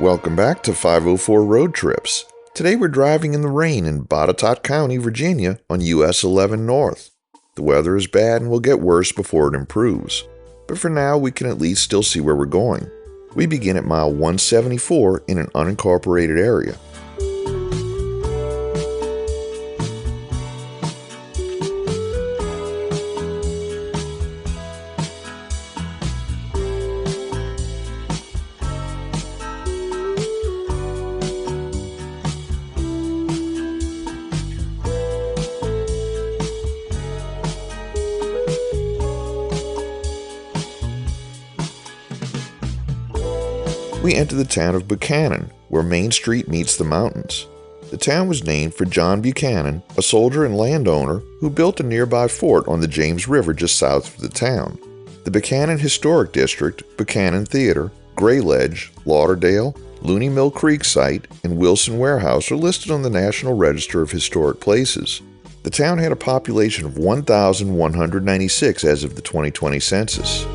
Welcome back to 504 Road Trips. Today we're driving in the rain in Botetourt County, Virginia on US 11 North. The weather is bad and will get worse before it improves. But for now, we can at least still see where we're going. We begin at mile 174 in an unincorporated area. We enter the town of Buchanan, where Main Street meets the mountains. The town was named for John Buchanan, a soldier and landowner who built a nearby fort on the James River just south of the town. The Buchanan Historic District, Buchanan Theater, Gray Ledge, Lauderdale, Looney Mill Creek Site, and Wilson Warehouse are listed on the National Register of Historic Places. The town had a population of 1,196 as of the 2020 census.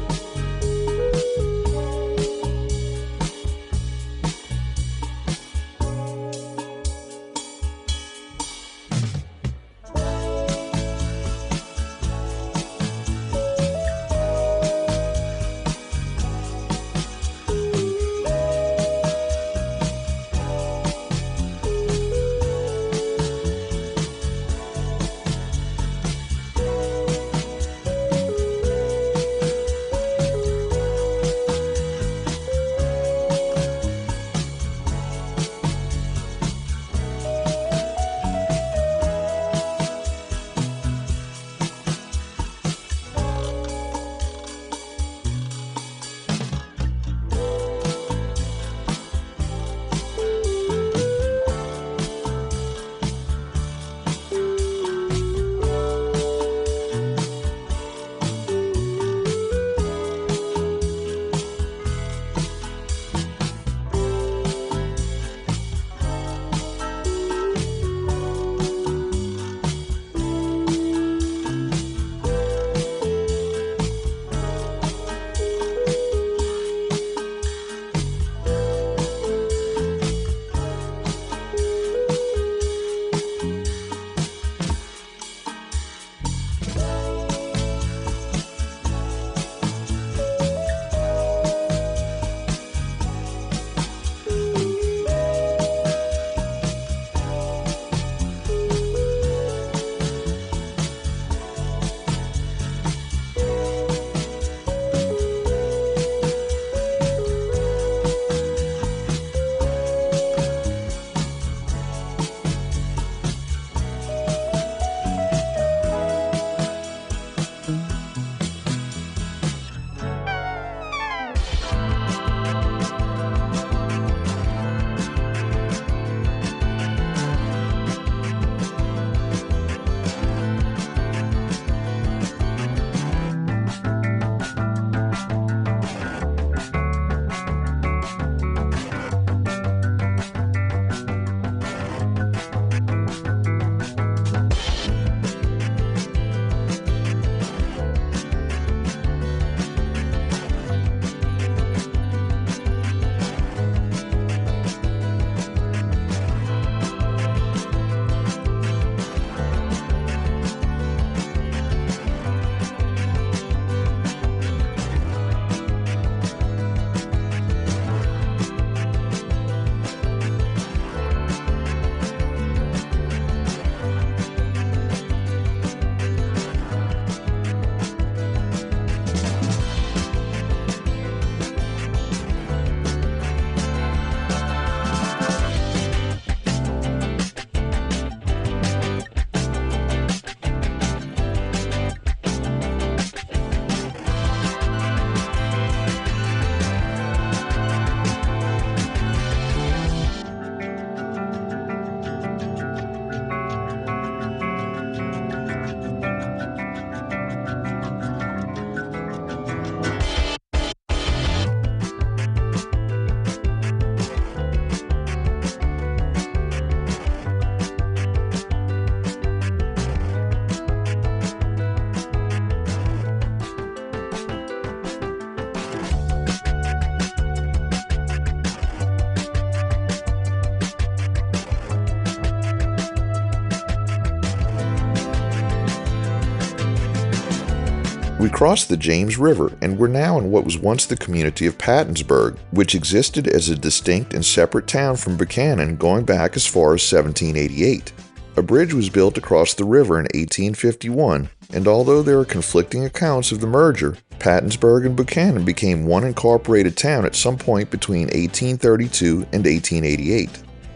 We crossed the James River and were now in what was once the community of Pattonsburg, which existed as a distinct and separate town from Buchanan going back as far as 1788. A bridge was built across the river in 1851, and although there are conflicting accounts of the merger, Pattonsburg and Buchanan became one incorporated town at some point between 1832 and 1888.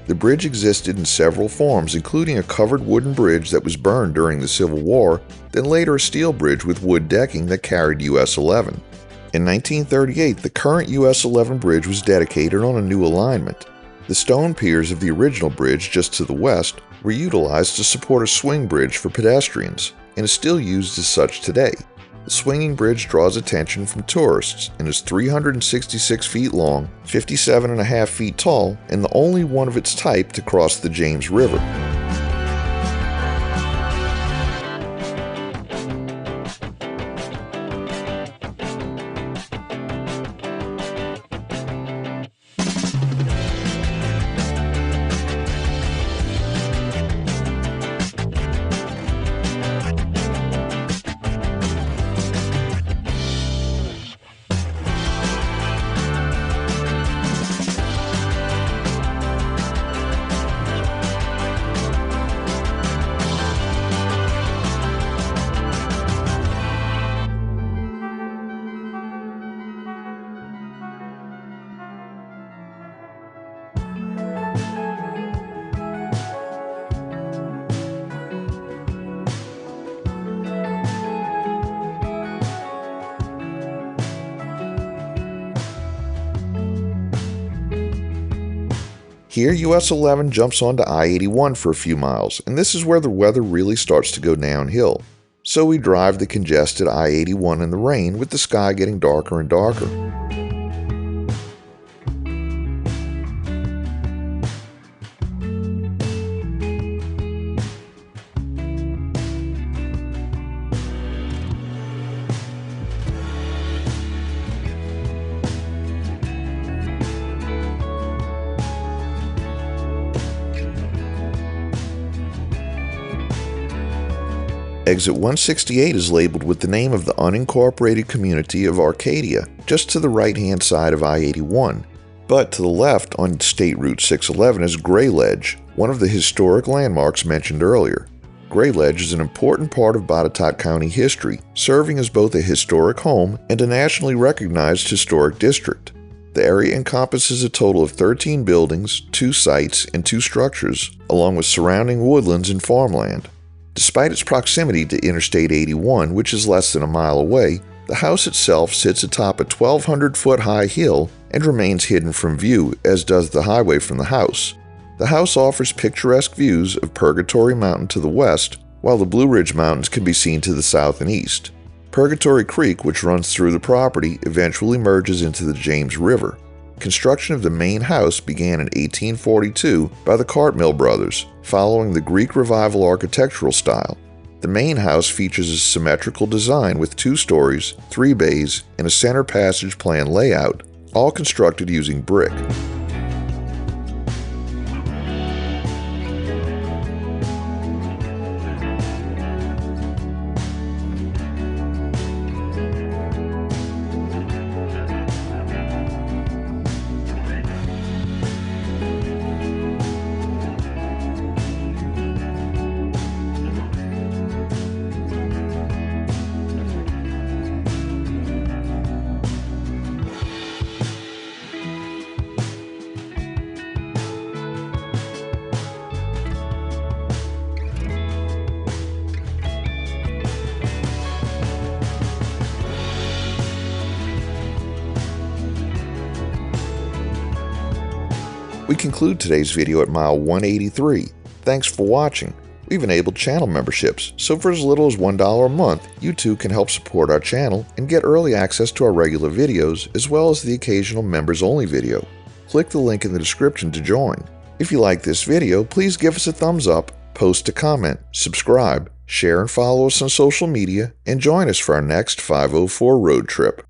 The bridge existed in several forms, including a covered wooden bridge that was burned during the Civil War, then later a steel bridge with wood decking that carried US 11. In 1938, the current US 11 bridge was dedicated on a new alignment. The stone piers of the original bridge just to the west were utilized to support a swing bridge for pedestrians, and is still used as such today. The swinging bridge draws attention from tourists and is 366 feet long, 57.5 feet tall, and the only one of its type to cross the James River. Here, US 11 jumps onto I-81 for a few miles, and this is where the weather really starts to go downhill. So we drive the congested I-81 in the rain, with the sky getting darker and darker. Exit 168 is labeled with the name of the unincorporated community of Arcadia, just to the right-hand side of I-81. But to the left on State Route 611 is Gray Ledge, one of the historic landmarks mentioned earlier. Gray Ledge is an important part of Botetourt County history, serving as both a historic home and a nationally recognized historic district. The area encompasses a total of 13 buildings, 2 sites, and 2 structures, along with surrounding woodlands and farmland. Despite its proximity to Interstate 81, which is less than a mile away, the house itself sits atop a 1,200-foot-high hill and remains hidden from view, as does the highway from the house. The house offers picturesque views of Purgatory Mountain to the west, while the Blue Ridge Mountains can be seen to the south and east. Purgatory Creek, which runs through the property, eventually merges into the James River. Construction of the main house began in 1842 by the Cartmill brothers, following the Greek Revival architectural style. The main house features a symmetrical design with 2 stories, 3 bays, and a center passage plan layout, all constructed using brick. We conclude today's video at mile 183. Thanks for watching. We've enabled channel memberships, so for as little as $1 a month, you too can help support our channel and get early access to our regular videos, as well as the occasional members-only video. Click the link in the description to join. If you like this video, please give us a thumbs up, post a comment, subscribe, share and follow us on social media, and join us for our next 504 road trip.